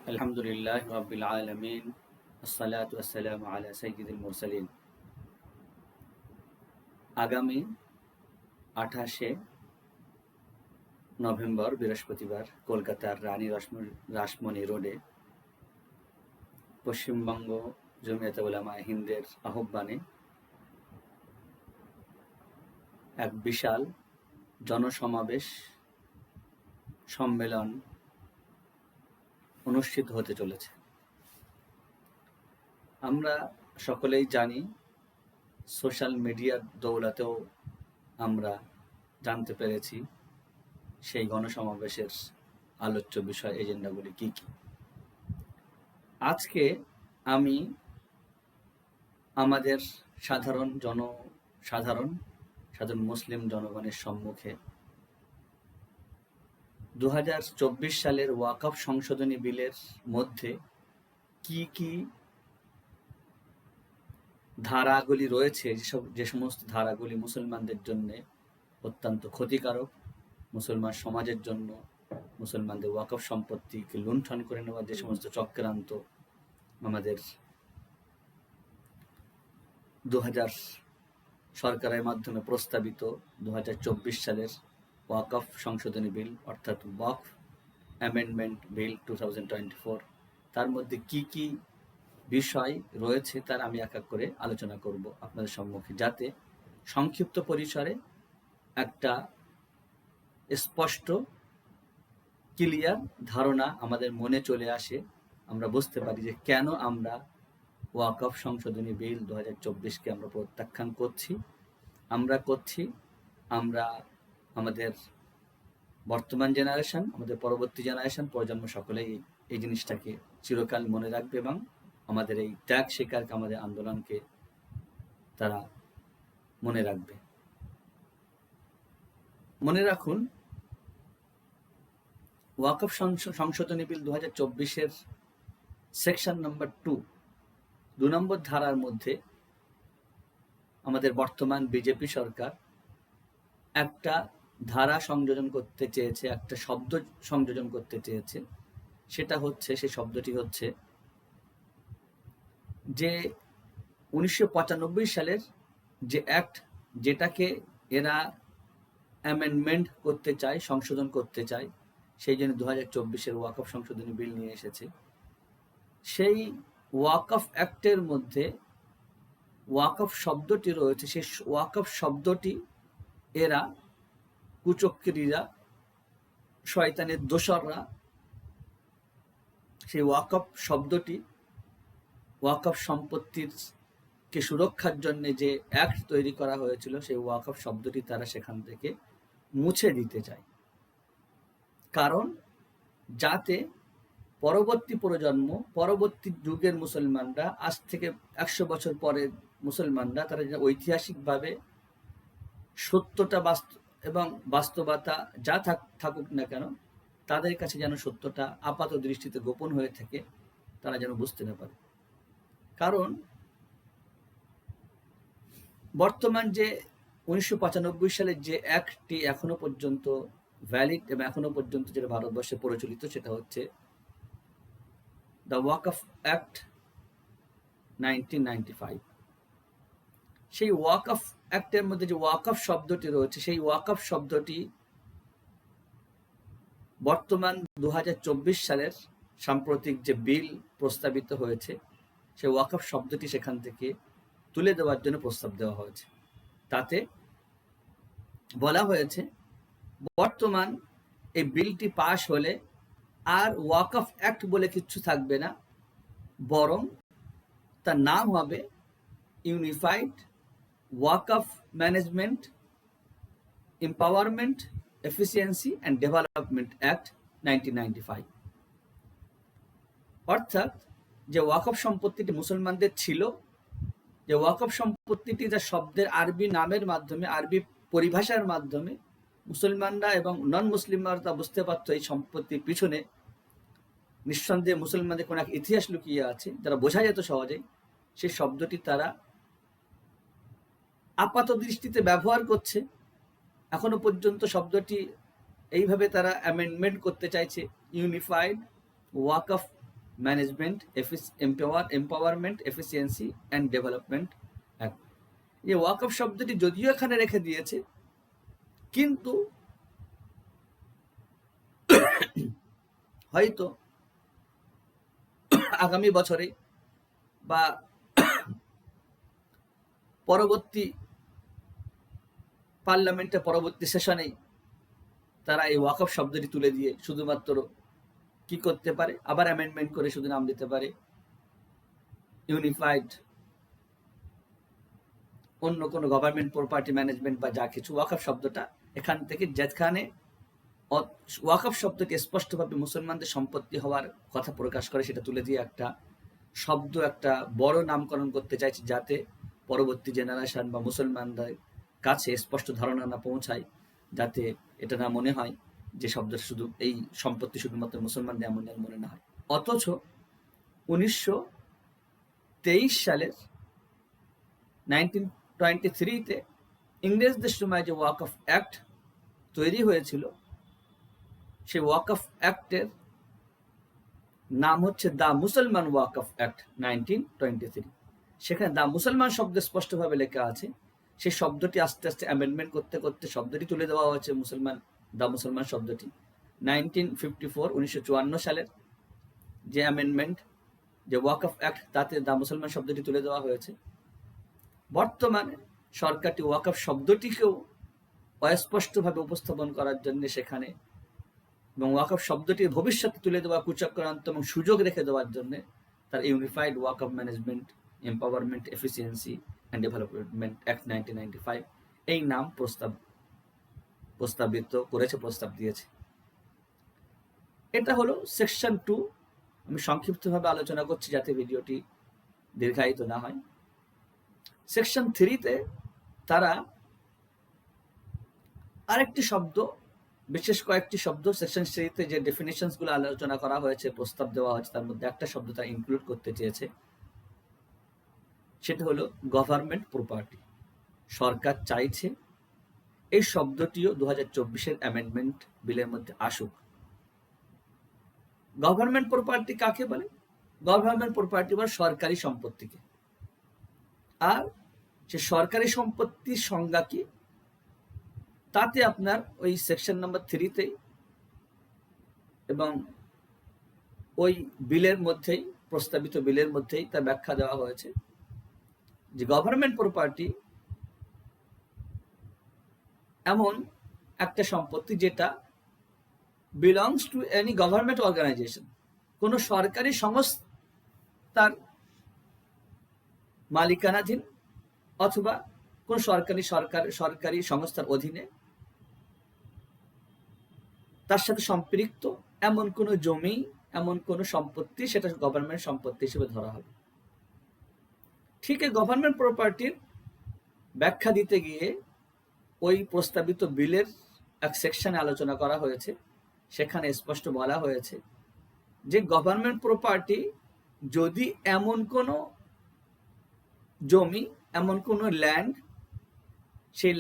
আলহামদুলিল্লাহ রাব্বিল আলামিন আসসালাতু ওয়াসসালামু আলা সাইয়্যিদিল মুরসালিন। আগামী 28শে নভেম্বর বৃহস্পতিবার কলকাতার রানী রাসমণি রোডে পশ্চিমবঙ্গ জমিয়তে উলামায়ে হিন্দের আহ্বানে এক বিশাল জনসমাবেশ সম্মেলন অনুষ্ঠিত হতে চলেছে। আমরা সকলেই জানি, সোশ্যাল মিডিয়ার দৌলতেও আমরা জানতে পেরেছি সেই গণসমাবেশের আলোচ্য বিষয় এজেন্ডাগুলি কি কি। আজকে আমি আমাদের সাধারণ মুসলিম জনগণের সম্মুখে 2024 সালের ওয়াকফ সংশোধনী বিলের মধ্যে কি কি ধারাগুলি রয়েছে, যে সমস্ত ধারাগুলি মুসলমানদের জন্য অত্যন্ত ক্ষতিকারক, মুসলমান সমাজের জন্য, মুসলমানদের ওয়াকফ সম্পত্তিকে লুণ্ঠন করে নেওয়ার যে সমস্ত চক্রান্ত আমাদের 2000 সরকারের মাধ্যমে প্রস্তাবিত 2024 সালের ওয়াকফ সংশোধনী বিল অর্থাৎ ওয়াকফ অ্যামেন্ডমেন্ট বিল 2024, তার মধ্যে কি কি বিষয় রয়েছে তার আমি এক এক করে আলোচনা করব আপনাদের সম্মুখে, যাতে সংক্ষিপ্ত পরিসরে একটা স্পষ্ট ক্লিয়ার ধারণা আমাদের মনে চলে আসে, আমরা বুঝতে পারি যে কেন আমরা ওয়াকফ সংশোধনী বিল 2024কে আমরা প্রত্যাখ্যান করছি। আমরা আমাদের বর্তমান জেনারেশন, আমাদের পরবর্তী জেনারেশন, প্রজন্ম সকলেই এই জিনিসটাকে চিরকাল মনে রাখবে এবং আমাদের এই ত্যাগ স্বীকারকে, আমাদের আন্দোলনকে তারা মনে রাখবে। মনে রাখুন, ওয়াকফ সংশোধনী বিল 2024-এর সেকশন নম্বর 2 নম্বর ধারার মধ্যে আমাদের বর্তমান বিজেপি সরকার একটা ধারা সংযোজন করতে চেয়েছে, একটা শব্দ সংযোজন করতে চেয়েছে। সেই শব্দটি হচ্ছে যে 1995 সালের যে অ্যাক্ট, যেটাকে এরা অ্যামেন্ডমেন্ট করতে চায়, সংশোধন করতে চায়, সেই জন্য 2024-এর ওয়াকফ সংশোধনী বিল নিয়ে এসেছে। সেই ওয়াকফ অ্যাক্টের মধ্যে ওয়াকফ শব্দটি রয়েছে। সেই ওয়াকফ শব্দটি এরা কুচক্রীরা, শয়তানের দোসররা, সেই ওয়াকফ শব্দটি, ওয়াকফ সম্পত্তিকে সুরক্ষার জন্য যে অ্যাক্ট তৈরি করা হয়েছিল, সেই ওয়াকফ শব্দটি তারা সেখান থেকে মুছে দিতে চায়। কারণ যাতে পরবর্তী প্রজন্ম, পরবর্তী যুগের মুসলমানরা, আজ থেকে 100 বছর পরের মুসলমানরা, তারা যেন ঐতিহাসিকভাবে সত্যটা এবং বাস্তবতা যা থাকুক না কেন, তাদের কাছে যেন সত্যটা আপাত দৃষ্টিতে গোপন হয়ে থাকে, তারা যেন বুঝতে না পারে। কারণ বর্তমান যে 1995 সালের যে অ্যাক্টটি এখনো পর্যন্ত ভ্যালিড এবং এখনো পর্যন্ত যেটা ভারতবর্ষে প্রচলিত, সেটা হচ্ছে দ্য ওয়াকফ অ্যাক্ট 1995। সেই ওয়াকফ অ্যাক্টের মধ্যে যে ওয়াকফ শব্দটি রয়েছে, সেই ওয়াকফ শব্দটি বর্তমান 2024 সালের সাম্প্রতিক যে বিল প্রস্তাবিত হয়েছে, সেই ওয়াকফ শব্দটি সেখান থেকে তুলে দেওয়ার জন্য প্রস্তাব দেওয়া হয়েছে। তাতে বলা হয়েছে, বর্তমান এই বিলটি পাশ হলে আর ওয়াকফ অ্যাক্ট বলে কিছু থাকবে না, বরং তার নাম হবে unified Waqf management, empowerment, efficiency and development act 1995। অর্থাৎ যে ওয়াকফ সম্পত্তিটি মুসলমানদের ছিল, যে ওয়াকফ সম্পত্তিটি যা শব্দের আরবি নামের মাধ্যমে, আরবি পরিভাষার মাধ্যমে মুসলমানরা এবং নন মুসলিমরা তা বুঝতে পারত এই সম্পত্তির পিছনে নিঃসন্দেহে মুসলমানদের কোনো এক ইতিহাস লুকিয়ে আছে, যারা বোঝা যেত সহজেই। সেই শব্দটি তারা আপাত দৃষ্টিতে ব্যবহার করছে। এখনো পর্যন্ত শব্দটি এইভাবে তারা অ্যামেন্ডমেন্ট করতে চাইছে, unified Waqf management empowerment efficiency and development act. এই ওয়াকফ শব্দটি যদিও এখানে রেখে দিয়েছে, কিন্তু হয়তো আগামী বছরে বা পরবর্তী পার্লামেন্টে পরবর্তী সেশনেই তারা এই ওয়াকফ শব্দটি তুলে দিয়ে শুধুমাত্র কি করতে পারে, আবার অ্যামেন্ডমেন্ট করে শুধু নাম দিতে পারে ইউনিফাইড অন্য কোনো গভর্নমেন্ট প্রপার্টি ম্যানেজমেন্ট বা যা কিছু। ওয়াকফ শব্দটা এখান থেকে যেখানে ওয়াকফ শব্দটি স্পষ্টভাবে মুসলমানদের সম্পত্তি হওয়ার কথা প্রকাশ করে, সেটা তুলে দিয়ে একটা শব্দ, একটা বড় নামকরণ করতে চাইছে, যাতে পরবর্তী জেনারেশন বা মুসলমানদের কাছে স্পষ্ট ধারণা না পৌঁছায়, যাতে এটা না মনে হয় যে শব্দটা শুধু এই সম্পত্তি শুধুমাত্র মুসলমানদের এমন মনে না হয়। অথচ 1923 সালের 1923-তে ইংরেজদের সময় যে ওয়াকফ অ্যাক্ট তৈরি হয়েছিল, সেই ওয়াকফ অ্যাক্টের নাম হচ্ছে দ্য মুসলমান ওয়াকফ অ্যাক্ট 1923। সেখানে দ্য মুসলমান শব্দ স্পষ্টভাবে লেখা আছে। সেই শব্দটি আস্তে আস্তে অ্যামেন্ডমেন্ট করতে করতে শব্দটি তুলে দেওয়া হয়েছে দ্য মুসলমান শব্দটি 1954 সালের যে অ্যামেন্ডমেন্ট, যে ওয়াকফ অ্যাক্ট, তাতে দ্য মুসলমান শব্দটি তুলে দেওয়া হয়েছে। বর্তমানে সরকারটি ওয়াকফ শব্দটিকেও অস্পষ্টভাবে উপস্থাপন করার জন্য সেখানে, এবং ওয়াকফ শব্দটির ভবিষ্যতে তুলে দেওয়া কুচক্রান্ত এবং সুযোগ রেখে দেওয়ার জন্য তার unified Waqf management empowerment efficiency and development act 1995 এই নাম প্রস্তাব দিয়েছে। এটা হলো সেকশন 2। আমি সংক্ষিপ্তভাবে আলোচনা করছি যাতে ভিডিওটি দীর্ঘায়িত না হয়। সেকশন 3-তে তারা আরেকটি শব্দ, বিশেষ কয়েকটি শব্দ সেকশন 3-তে যে ডেফিনেশনস গুলো আলোচনা করা হয়েছে, প্রস্তাব দেওয়া হয়েছে, তার মধ্যে একটা শব্দ তারা ইনক্লুড করতে চেয়েছে, সেটা হলো গভর্নমেন্ট প্রপার্টি। সরকার চাইছে এই শব্দটিও 2024-এর অ্যামেন্ডমেন্ট বিলের মধ্যে আসুক। গভর্নমেন্ট প্রপার্টি কাকে বলে? গভর্নমেন্ট প্রপার্টি বলে সরকারি সম্পত্তিকে। আর সে সরকারি সম্পত্তির সংজ্ঞা কি, তাতে আপনার ওই সেকশন নাম্বার 3-তেই এবং ওই বিলের মধ্যেই, প্রস্তাবিত বিলের মধ্যেই তা ব্যাখ্যা দেওয়া হয়েছে যে গভর্নমেন্ট প্রপার্টি এমন একটা সম্পত্তি যেটা belongs to any government organization, কোনো সরকারি সংস্থার মালিকানাধীন অথবা কোন সরকারি সংস্থার অধীনে তার সাথে সম্পৃক্ত এমন কোন জমি, এমন কোন সম্পত্তি, সেটা গভর্নমেন্ট সম্পত্তি হিসেবে ধরা হবে। ঠিক এই গভর্নমেন্ট প্রপার্টির ব্যাখ্যা দিতে গিয়ে ওই প্রস্তাবিত বিলের এক সেকশনে আলোচনা করা হয়েছে। সেখানে স্পষ্ট বলা হয়েছে যে গভর্নমেন্ট প্রপার্টি যদি এমন কোনো জমি, এমন কোনো ল্যান্ড, সেই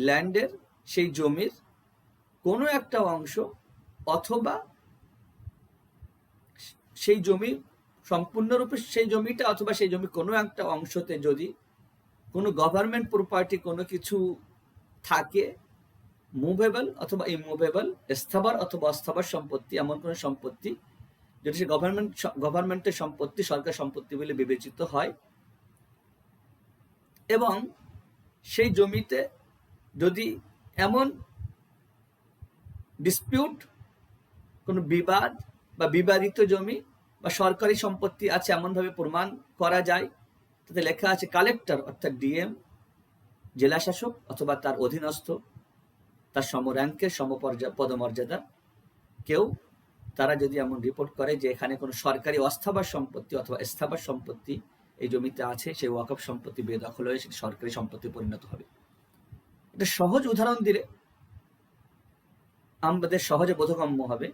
ল্যান্ডের সেই জমির কোনো একটা অংশ অথবা সেই জমি সম্পূর্ণরূপে সেই জমিটা অথবা সেই জমি কোনো একটা অংশতে যদি কোনো গভর্নমেন্ট প্রপার্টি কোনো কিছু থাকে, মুভেবল অথবা ইমুভেবল, স্থাবর অথবা অস্থাবর সম্পত্তি, এমন কোনো সম্পত্তি যেটা সে গভর্নমেন্টের সম্পত্তি, সরকার সম্পত্তি বলে বিবেচিত হয়, এবং সেই জমিতে যদি এমন ডিসপিউট, কোনো বিবাদ বা বিবাদিত জমি বা সরকারি সম্পত্তি আছে এমনভাবে প্রমাণ করা যায়, তাতে লেখা আছে কালেক্টর অর্থাৎ ডিএম, জেলা শাসক অথবা তার অধীনস্থ, তার সমর্যাঙ্কের পদমর্যাদা কেউ, তারা যদি এমন রিপোর্ট করে যে এখানে কোনো সরকারি অস্থাবর সম্পত্তি অথবা স্থাবর সম্পত্তি এই জমিতে আছে, সেই ওয়াকফ সম্পত্তি বেদখল হয়ে সেটি সরকারি সম্পত্তি পরিণত হবে। এটা সহজ উদাহরণ দিলে আমাদের সহজে বোধগম্য হবে।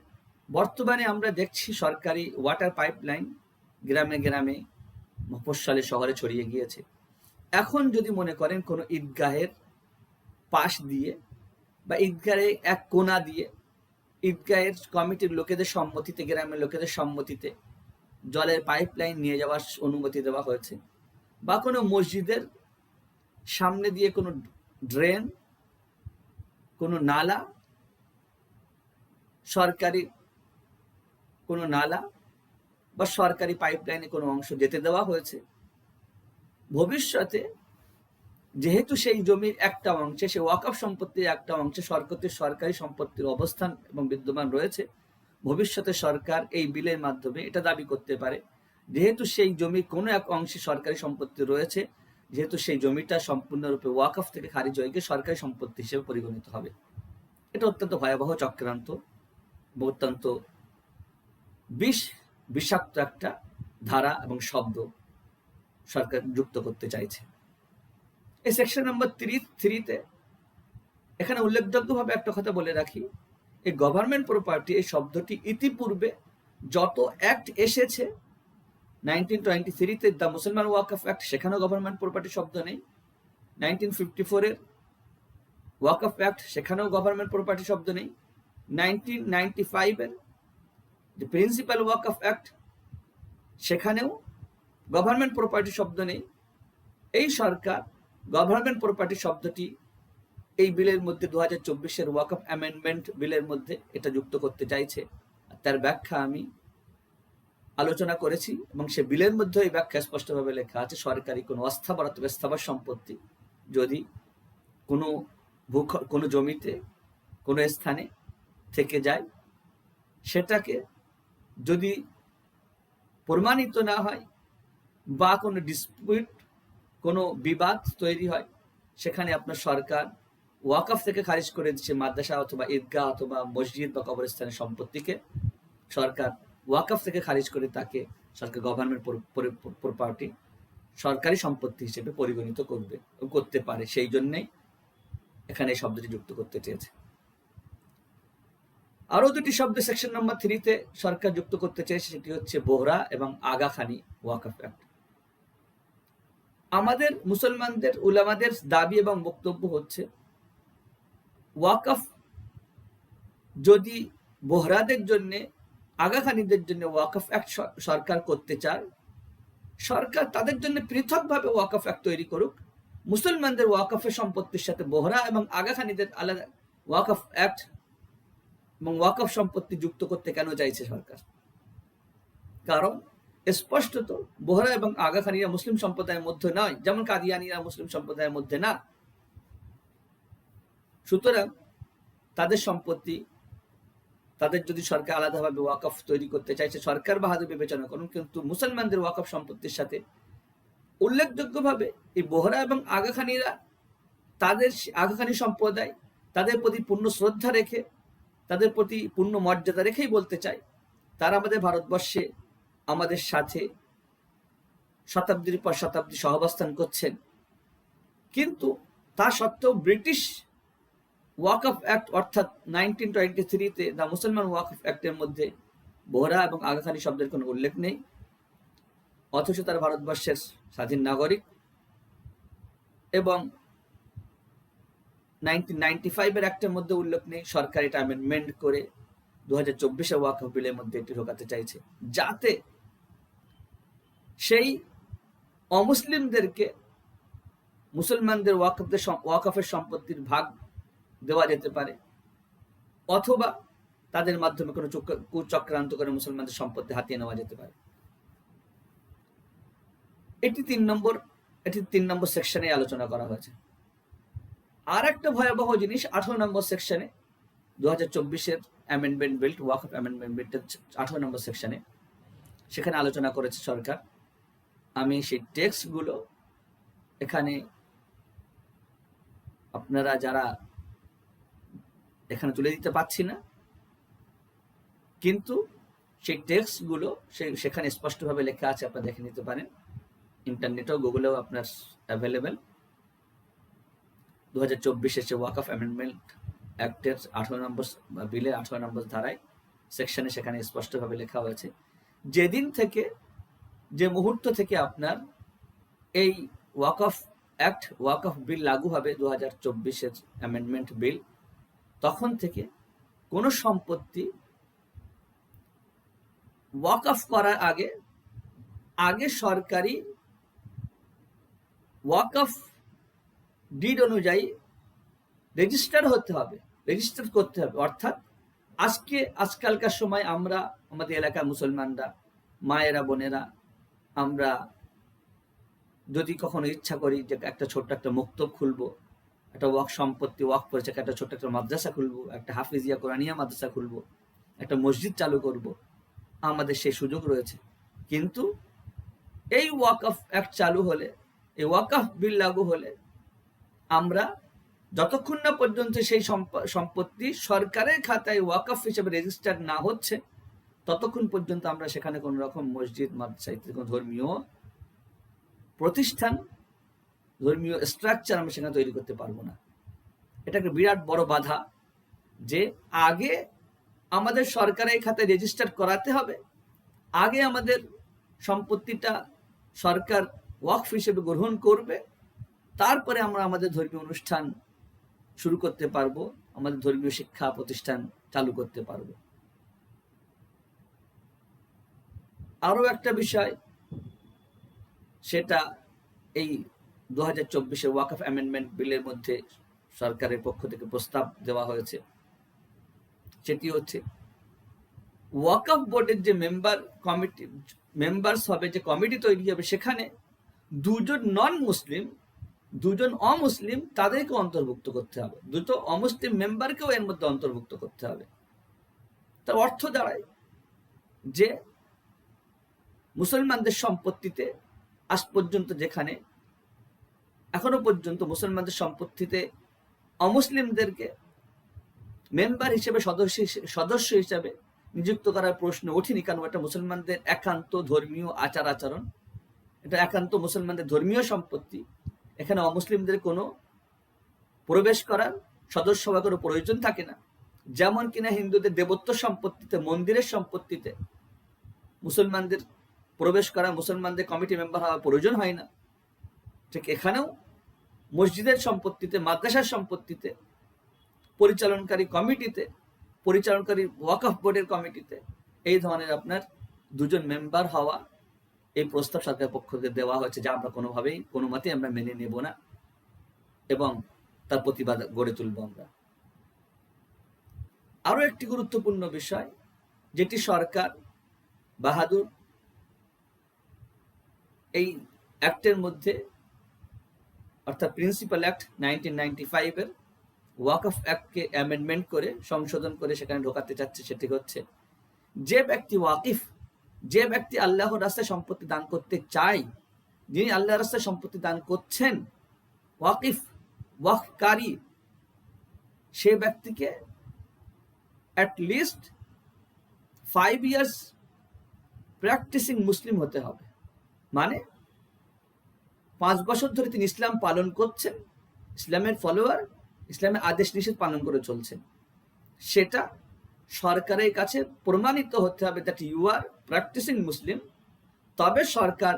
বর্তমানে আমরা দেখছি সরকারি ওয়াটার পাইপলাইন গ্রামে গ্রামে, মফস্বলে, শহরে ছড়িয়ে গিয়েছে। এখন যদি মনে করেন কোনো ঈদগাহের পাশ দিয়ে বা ঈদগাহের এক কোণা দিয়ে ঈদগাহের কমিটির লোকেদের সম্মতিতে, গ্রামের লোকেদের সম্মতিতে জলের পাইপলাইন নিয়ে যাওয়ার অনুমতি দেওয়া হয়েছে, বা কোনো মসজিদের সামনে দিয়ে কোনো ড্রেন, কোনো নালা, সরকারি কোনো নালা বা সরকারি পাইপলাইনে কোনো অংশ যেতে দেওয়া হয়েছে। ভবিষ্যতে যেহেতু সেই জমির একটা অংশে, সে ওয়াকফ সম্পত্তির একটা অংশে সরকারি সম্পত্তির অবস্থান এবং বিদ্যমান রয়েছে, ভবিষ্যতে সরকার এই বিলের মাধ্যমে এটা দাবি করতে পারে যেহেতু সেই জমির কোনো এক অংশে সরকারি সম্পত্তি রয়েছে, যেহেতু সেই জমিটা সম্পূর্ণরূপে ওয়াকফ থেকে খারিজ হয়ে গিয়ে সরকারি সম্পত্তি হিসেবে পরিগণিত হবে। এটা অত্যন্ত ভয়াবহ চক্রান্ত, অত্যন্ত বিষাক্ত একটা ধারা এবং শব্দ সরকার যুক্ত করতে চাইছে। এই সেকশন নম্বর 3 এখানে উল্লেখযোগ্যভাবে একটা কথা বলে রাখি, এই গভর্নমেন্ট প্রপার্টি, এই শব্দটি ইতিপূর্বে যত অ্যাক্ট এসেছে 1923-তে দ্য মুসলমান ওয়াকফ অ্যাক্ট, সেখানেও গভর্নমেন্ট প্রপার্টি শব্দ নেই। 1954-এর ওয়াকফ অ্যাক্ট, সেখানেও গভর্নমেন্ট প্রপার্টি শব্দ নেই। 1995-এর যে প্রিন্সিপাল ওয়াকফ অ্যাক্ট, সেখানেও গভর্নমেন্ট প্রপার্টি শব্দ নেই। এই সরকার গভর্নমেন্ট প্রপার্টি শব্দটি এই বিলের মধ্যে 2024-এর ওয়াকফ অ্যামেন্ডমেন্ট বিলের মধ্যে এটা যুক্ত করতে চাইছে। তার ব্যাখ্যা আমি আলোচনা করেছি এবং সে বিলের মধ্যে এই ব্যাখ্যা স্পষ্টভাবে লেখা আছে, সরকারি কোনো অস্থাবর অথবা স্থাবর সম্পত্তি যদি কোনো জমিতে কোনো স্থানে থেকে যায়, সেটাকে যদি প্রমাণিত না হয় বা কোনো ডিসপিউট, কোনো বিবাদ তৈরি হয়, সেখানে আপনার সরকার ওয়াকফ থেকে খারিজ করে দিচ্ছে মাদ্রাসা অথবা ঈদগাহ অথবা মসজিদ বা কবরস্থানের সম্পত্তিকে সরকার ওয়াকফ থেকে খারিজ করে তাকে সরকার গভর্নমেন্ট প্রপার্টি, সরকারি সম্পত্তি হিসেবে পরিগণিত করতে পারে। সেই জন্যই এখানে এই শব্দটি যুক্ত করতে চেয়েছে। আরো দুটি শব্দ সেকশন নম্বর 3-তে সরকার যুক্ত করতে চেয়েছে, সেটি হচ্ছে বোহরা এবং আগাখানি ওয়াকফ অ্যাক্ট। আমাদের মুসলমানদের উলামাদের দাবি এবং বক্তব্য হচ্ছে, ওয়াকফ যদি বোহরাদের জন্য, আগাখানিদের জন্য ওয়াকফ অ্যাক্ট সরকার করতে চায়, সরকার তাদের জন্য পৃথকভাবে ওয়াকফ অ্যাক্ট তৈরি করুক। মুসলমানদের ওয়াকফের সম্পত্তির সাথে বোহরা এবং আগাখানিদের আলাদা ওয়াকফ অ্যাক্ট এবং ওয়াকফ সম্পত্তি যুক্ত করতে কেন চাইছে সরকার? কারণ স্পষ্টত বোহরা এবং আগাখানিরা মুসলিম সম্প্রদায়ের মধ্যে নয়, যেমন কাদিয়ানিরা মুসলিম সম্প্রদায়ের মধ্যে না। সুতরাং তাদের সম্পত্তি, তাদের যদি সরকার আলাদাভাবে ওয়াকফ তৈরি করতে চাইছে, সরকার বাহাদুর বিবেচনা করুন, কিন্তু মুসলমানদের ওয়াকফ সম্পত্তির সাথে উল্লেখযোগ্যভাবে এই বোহরা এবং আগাখানিরা, তাদের আগাখানি সম্প্রদায় তাদের প্রতি পূর্ণ শ্রদ্ধা রেখে, তাদের প্রতি পূর্ণ মর্যাদা রেখেই বলতে চাই, তারা আমাদের ভারতবর্ষে আমাদের সাথে শতাব্দীর পর শতাব্দী সহাবস্থান করছেন, কিন্তু তা সত্ত্বেও ব্রিটিশ ওয়াকফ অ্যাক্ট অর্থাৎ 1923-তে দ্য মুসলমান ওয়াকফ অ্যাক্টের মধ্যে বোহরা এবং আগাখানি শব্দের কোনো উল্লেখ নেই, অথচ তারা ভারতবর্ষের স্বাধীন নাগরিক। এবং 1995-এর অ্যাক্টের মধ্যে উল্লেখ নেই, সরকার এটা অ্যামেন্ডমেন্ট করে 2024-এর ওয়াকফ বিলের মধ্যে এটি ঢোকাতে চাইছে, যাতে সেই অমুসলিমদেরকে মুসলমানদের ওয়াকফের সম্পত্তির ভাগ দেওয়া যেতে পারে, অথবা তাদের মাধ্যমে কোনো কুচক্রান্ত করে মুসলমানদের সম্পত্তি হাতিয়ে নেওয়া যেতে পারে। এটি 3 নম্বর সেকশনে আলোচনা করা হয়েছে। আর একটা ভয়াবহ জিনিস 18 নম্বর সেকশনে 2024-এর অ্যামেন্ডমেন্ট বিল, ওয়াকফ অ্যামেন্ডমেন্ট বিলটা 18 নম্বর সেকশনে, সেখানে আলোচনা করেছে সরকার। আমি সেই টেক্সটগুলো এখানে আপনারা যারা এখানে তুলে দিতে পারছি না, কিন্তু সেই টেক্সটগুলো সেখানে স্পষ্টভাবে লেখা আছে, আপনারা দেখে নিতে পারেন। ইন্টারনেটেও গুগলেও আপনার অ্যাভেলেবেল। 2024-এর যে ওয়াকফ অ্যামেন্ডমেন্ট অ্যাক্টের 18 নম্বর বিলের 18 নম্বর ধারায় সেকশনে সেখানে স্পষ্টভাবে লেখা হয়েছে, যেদিন থেকে, যে মুহূর্ত থেকে আপনার এই ওয়াকফ অ্যাক্ট, ওয়াকফ বিল লাগু হবে 2024-এর অ্যামেন্ডমেন্ট বিল, তখন থেকে কোনো সম্পত্তি ওয়াকফ করার আগে সরকারি ওয়াকফ ডিড অনুযায়ী রেজিস্টার হতে হবে, রেজিস্টার করতে হবে। অর্থাৎ আজকালকার সময় আমরা আমাদের এলাকার মুসলমানরা, মায়েরা, বোনেরা, আমরা যদি কখনো ইচ্ছা করি যে একটা ছোট্ট একটা মক্তব খুলবো, একটা সম্পত্তি ওয়াকফ করেছে, একটা ছোট্ট একটা মাদ্রাসা খুলবো, একটা হাফিজিয়া কোরআনিয়া মাদ্রাসা খুলবো, একটা মসজিদ চালু করব, আমাদের সেই সুযোগ রয়েছে। কিন্তু এই ওয়াকফ অ্যাক্ট চালু হলে, এই ওয়াকফ বিল লাগু হলে, আমরা যতক্ষণ না পর্যন্ত সেই সম্পত্তি সরকারের খাতায় ওয়াকফ হিসেবে রেজিস্টার না হচ্ছে, ততক্ষণ পর্যন্ত আমরা সেখানে কোন রকম মসজিদ, মাদ্রাসা ইত্যাদি কোনো ধর্মীয় প্রতিষ্ঠান, ধর্মীয় স্ট্রাকচার আমরা সেখানে তৈরি করতে পারবো না। এটা একটা বিরাট বড় বাধা, যে আগে আমাদের সরকারের খাতায় রেজিস্টার করাতে হবে, আগে আমাদের সম্পত্তিটা সরকার ওয়াকফ হিসেবে গ্রহণ করবে, তারপরে আমরা আমাদের ধর্মীয় অনুষ্ঠান শুরু করতে পারবো, আমাদের ধর্মীয় শিক্ষা প্রতিষ্ঠান চালু করতে পারবো। আরো একটা বিষয়, সেটা এই 2024 ওয়াকফ অ্যামেন্ডমেন্ট বিলের মধ্যে সরকারের পক্ষ থেকে প্রস্তাব দেওয়া হয়েছে, সেটি হচ্ছে ওয়াকফ বোর্ডের যে মেম্বার্স হবে, যে কমিটি তৈরি হবে, সেখানে দুজন নন মুসলিম, দুজন অমুসলিম, তাদেরকে অন্তর্ভুক্ত করতে হবে। দুটো অমুসলিম মেম্বারকেও এর মধ্যে অন্তর্ভুক্ত করতে হবে। তার অর্থ দাঁড়ায় যে মুসলমানদের সম্পত্তিতে আজ পর্যন্ত, যেখানে এখনো পর্যন্ত মুসলমানদের সম্পত্তিতে অমুসলিমদেরকে মেম্বার হিসেবে, সদস্য হিসেবে নিযুক্ত করার প্রশ্ন ওঠেনি, কারণ এটা মুসলমানদের একান্ত ধর্মীয় আচার আচরণ, এটা একান্ত মুসলমানদের ধর্মীয় সম্পত্তি। এখানে অমুসলিমদের কোনো প্রবেশ করার, সদস্য হওয়ার কোনো প্রয়োজন থাকে না। যেমন কিনা হিন্দুদের দেবত্ব সম্পত্তিতে, মন্দিরের সম্পত্তিতে মুসলমানদের প্রবেশ করা, মুসলমানদের কমিটি মেম্বার হওয়ার প্রয়োজন হয় না, ঠিক এখানেও মসজিদের সম্পত্তিতে, মাদ্রাসার সম্পত্তিতে, পরিচালনকারী কমিটিতে, পরিচালনকারী ওয়াকফ বোর্ডের কমিটিতে এই ধরনের আপনার দুজন মেম্বার হওয়া, এই প্রস্তাব সরকারের পক্ষ থেকে দেওয়া হয়েছে, যা আমরা কোনোভাবেই, কোনো মতেই আমরা মেনে নেব না এবং তার প্রতিবাদ গড়ে তুলব আমরা। আরো একটি গুরুত্বপূর্ণ বিষয়, যেটি সরকার বাহাদুর এই অ্যাক্টের মধ্যে, অর্থাৎ প্রিন্সিপাল অ্যাক্ট 1995 এর ওয়াকফ অ্যাক্টকে অ্যামেন্ডমেন্ট করে, সংশোধন করে সেখানে ঢোকাতে চাচ্ছে, সেটি হচ্ছে যে ব্যক্তি ওয়াকিফ, যে ব্যক্তি আল্লাহর রাস্তায় সম্পত্তি দান করতে চায়, যিনি আল্লাহর রাস্তায় সম্পত্তি দান করছেন, ওয়াকিফ, ওয়াকফকারী, সে ব্যক্তিকে at least 5 years practising Muslim হতে হবে। মানে 5 বছর ধরে তিনি ইসলাম পালন করছেন, ইসলামের ফলোয়ার, ইসলামের আদেশ নিষেধ পালন করে চলছেন, সেটা সরকারের কাছে প্রমাণিত হতে হবে that you are practising Muslim. তবে সরকার,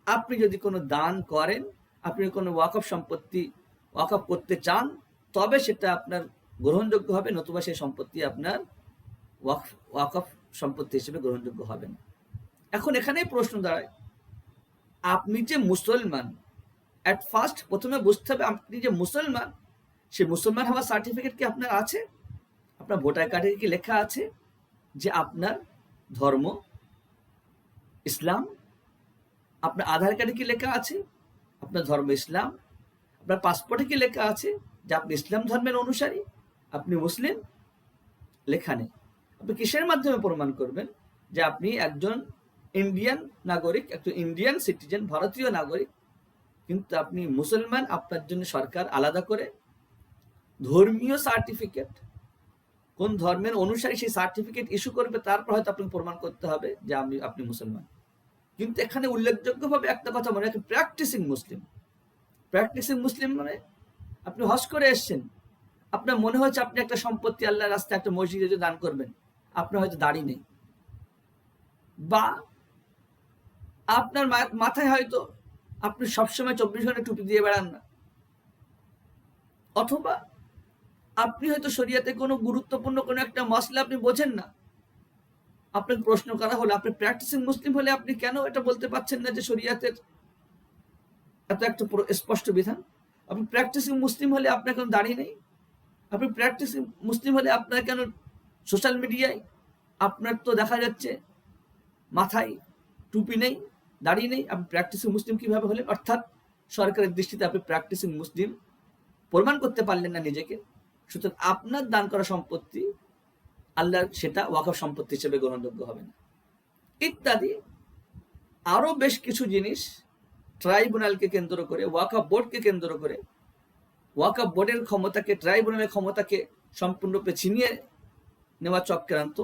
আপনি যদি কোনো দান করেন, আপনি কোনো ওয়াকফ সম্পত্তি ওয়াকফ করতে চান, তবে সেটা আপনার গ্রহণযোগ্য হবে, নতুবা সেই সম্পত্তি আপনার ওয়াকফ সম্পত্তি হিসেবে গ্রহণযোগ্য হবে না। এখন এখানেই প্রশ্ন দাঁড়ায়, আপনি যে মুসলমান, অ্যাট ফার্স্ট প্রথমে বুঝতে হবে আপনি যে মুসলমান, সে মুসলমান হওয়ার সার্টিফিকেট কি আপনার আছে? আপনার ভোটার কার্ডে কি লেখা আছে যে আপনার ধর্ম ইসলাম? আপনার আধার কার্ডে কি লেখা আছে আপনার ধর্ম ইসলাম? আপনার পাসপোর্টে কি লেখা আছে যে আপনি ইসলাম ধর্মের অনুসারী, আপনি মুসলিম? লেখা নেই। আপনি কিসের মাধ্যমে প্রমাণ করবেন যে আপনি একজন ইন্ডিয়ান নাগরিক, একজন ইন্ডিয়ান সিটিজেন, ভারতীয় নাগরিক, কিন্তু আপনি মুসলমান? আপনার জন্য সরকার আলাদা করে ধর্মীয় সার্টিফিকেট, কোন ধর্মের অনুসারী সেই সার্টিফিকেট ইস্যু করবে, তারপর হয়তো আপনাকে প্রমাণ করতে হবে যে আপনি মুসলমান। কিন্তু এখানে উল্লেখযোগ্যভাবে একটা কথা মনে রাখেন, প্র্যাকটিসিং মুসলিম। প্র্যাকটিসিং মুসলিম মানে আপনি হজ করে এসছেন, আপনার মনে হচ্ছে আপনি একটা সম্পত্তি আল্লাহর রাস্তায় একটা মসজিদে দান করবেন, আপনার হয়তো দাড়ি নেই, বা আপনার মাথায় হয়তো আপনি সবসময় 24 ঘন্টা টুপি দিয়ে বেড়ান না, অথবা আপনি হয়তো শরিয়াতে কোনো গুরুত্বপূর্ণ কোনো একটা মসলা আপনি বোঝেন না, আপনাকে প্রশ্ন করা হলো, আপনি প্র্যাকটিসিং মুসলিম হলে আপনি কেন এটা বলতে পারছেন না যে শরিয়াতের এত একটা স্পষ্ট বিধান? আপনি প্র্যাকটিসিং মুসলিম হলে আপনার কোনো দাড়ি নেই? আপনি প্র্যাকটিসিং মুসলিম হলে আপনার কেন সোশ্যাল মিডিয়ায় আপনার তো দেখা যাচ্ছে মাথায় টুপি নেই, দাড়ি নেই? আপনি প্র্যাকটিসিং মুসলিম কিভাবে হলেন? অর্থাৎ সরকারের দৃষ্টিতে আপনি প্র্যাকটিসিং মুসলিম প্রমাণ করতে পারলেন না নিজেকে, সুতরাং আপনার দান করা সম্পত্তি আল্লাহ সেটা ওয়াকফ সম্পত্তি হিসেবে গ্রহণযোগ্য হবে না, ইত্যাদি আরো বেশ কিছু জিনিস ট্রাইব্যুনালকে কেন্দ্র করে, ওয়াকফ বোর্ডকে কেন্দ্র করে, ওয়াকফ বোর্ডের ক্ষমতাকে, ট্রাইব্যুনালের ক্ষমতাকে সম্পূর্ণরূপে ছিনিয়ে নেওয়া চক্রান্ত,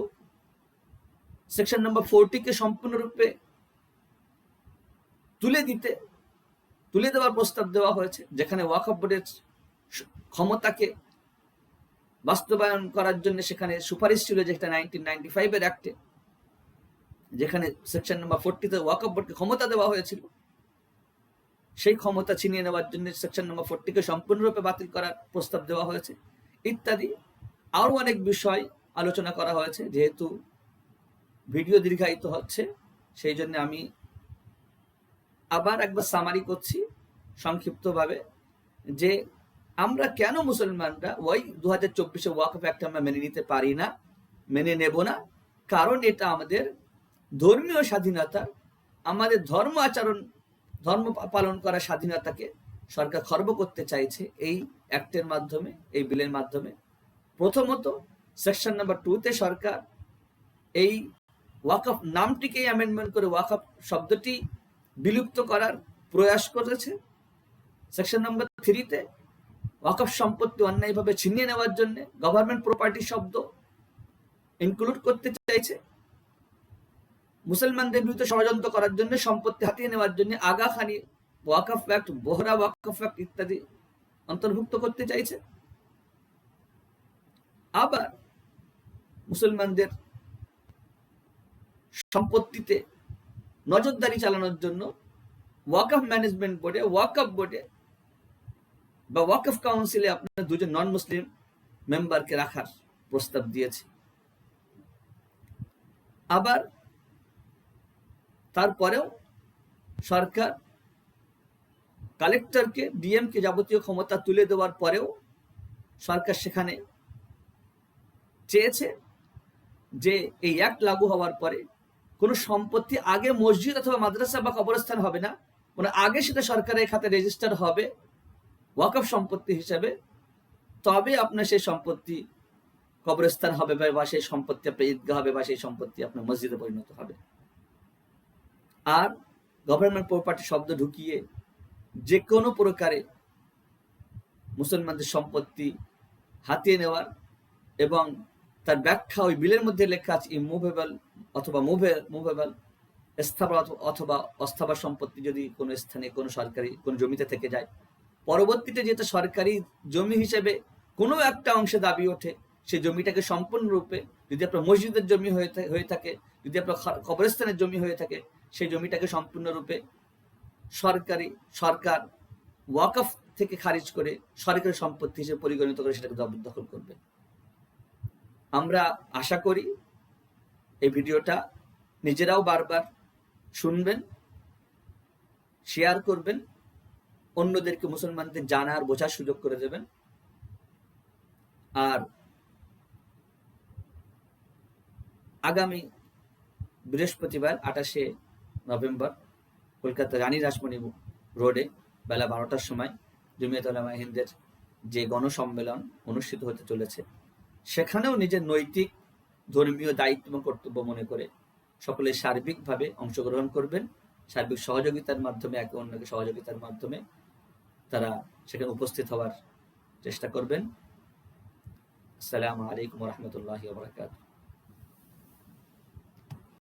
সেকশন নম্বর 40 কে সম্পূর্ণরূপে তুলে দেওয়ার প্রস্তাব দেওয়া হয়েছে, যেখানে ওয়াকফ বোর্ডের ক্ষমতাকে বাস্তবায়ন করার জন্য সেখানে সুপারিশ ছিল, যেটা 1995 এর অ্যাক্টে, যেখানে সেকশন নম্বর 40 তে ওয়াকফ বোর্ডকে ক্ষমতা দেওয়া হয়েছিল, সেই ক্ষমতা ছিনিয়ে নেওয়ার জন্য সেকশন নম্বর 40 কে সম্পূর্ণরূপে বাতিল করার প্রস্তাব দেওয়া হয়েছে, ইত্যাদি আরো অনেক বিষয় আলোচনা করা হয়েছে। যেহেতু ভিডিও দীর্ঘায়িত হচ্ছে, সেই জন্য আমি আবার একবার সামারি করছি সংক্ষিপ্তভাবে, যে আমরা কেন মুসলমানরা ওই 2024 ওয়াকফ অ্যাক্ট আমরা মেনে নিতে পারি না, মেনে নেব না। কারণ এটা আমাদের ধর্মীয় স্বাধীনতা, আমাদের ধর্ম পালন করার স্বাধীনতাকে সরকার খর্ব করতে চাইছে এই অ্যাক্টের মাধ্যমে, এই বিলের মাধ্যমে। প্রথমত সেকশন নাম্বার 2 তে সরকার এই ওয়াকফ নামটিকে অ্যামেন্ডমেন্ট করে ওয়াকফ শব্দটি বিলুপ্ত করার প্রয়াস করেছে। সেকশন নাম্বার 3 তে ওয়াকফ সম্পত্তি অন্যায়ভাবে ছিনিয়ে নেওয়ার জন্য গভর্নমেন্ট প্রপার্টি শব্দ ইনক্লুড করতে চাইছে। মুসলমানদের বিরুদ্ধে ষড়যন্ত্র করার জন্য, সম্পত্তি হাতিয়ে নেওয়ার জন্য আগা খানি ওয়াকফ অ্যাক্ট, বোহরা ওয়াকফ অ্যাক্ট ইত্যাদি অন্তর্ভুক্ত করতে চাইছে। আবার মুসলমানদের সম্পত্তিতে নজরদারি চালানোর জন্য ওয়াকফ ম্যানেজমেন্ট বোর্ডে, ওয়াকফ বোর্ডে বা ওয়াকফ কাউন্সিলে আপনার 2 জন নন মুসলিম মেম্বারকে রাখার প্রস্তাব দিয়েছে। আবার তারপরেও সরকার কালেক্টরকে, ডিএমকে যাবতীয় ক্ষমতা তুলে দেওয়ার পরেও সরকার সেখানে চেয়েছে যে এই অ্যাক্ট লাগু হওয়ার পরে কোনো সম্পত্তি আগে মসজিদ অথবা মাদ্রাসা বা কবরস্থান হবে না, মানে আগে সেটা সরকারের খাতে রেজিস্টার হবে ওয়াকফ সম্পত্তি হিসাবে, তবে আপনার সেই সম্পত্তি কবরস্থান হবে বা সেই সম্পত্তি আপনার ঈদগাহ হবে বা সেই সম্পত্তি আপনার মসজিদে পরিণত হবে। আর গভর্নমেন্ট প্রপার্টি শব্দ ঢুকিয়ে যে কোনো প্রকারে মুসলমানদের সম্পত্তি হাতিয়ে নেওয়ার এবং তার ব্যাখ্যা ওই বিলের মধ্যে লেখা আছে ইমুভেবল অথবা মুভেবল, স্থাবর অথবা অস্থাবর সম্পত্তি যদি কোনো স্থানে কোনো সরকারি কোনো জমিতে থেকে যায়, পরবর্তীতে যেটা সরকারি জমি হিসেবে কোনো একটা অংশে দাবি ওঠে, সেই জমিটাকে সম্পূর্ণরূপে, যদি আপনার মসজিদের জমি হয়ে থাকে, যদি আপনার কবরস্থানের জমি হয়ে থাকে, সেই জমিটাকে সম্পূর্ণরূপে সরকার ওয়াকফ থেকে খারিজ করে সরকারি সম্পত্তি হিসেবে পরিগণিত করে সেটাকে জবরদখল করবে। আমরা আশা করি এই ভিডিওটা নিজেরাও বারবার শুনবেন, শেয়ার করবেন, অন্যদেরকে মুসলমানদের জানার বোঝার সুযোগ করে দেবেন। আর আগামী বৃহস্পতিবার 28শে নভেম্বর কলকাতা রানী রাসমণি রোডে বেলা 12টার সময় জমিয়ত উলামা হিন্দের যে গণসম্মেলন অনুষ্ঠিত হতে চলেছে, সেখানেও নিজের নৈতিক ধর্মীয় দায়িত্ব এবং কর্তব্য মনে করে সকলে সার্বিকভাবে অংশগ্রহণ করবেন। সার্বিক সহযোগিতার মাধ্যমে, একে অন্যকে সহযোগিতার মাধ্যমে তারা সেখানে উপস্থিত হওয়ার চেষ্টা করবেন। আসসালামু আলাইকুম ওয়া রাহমাতুল্লাহি ওয়া বারাকাতুহু।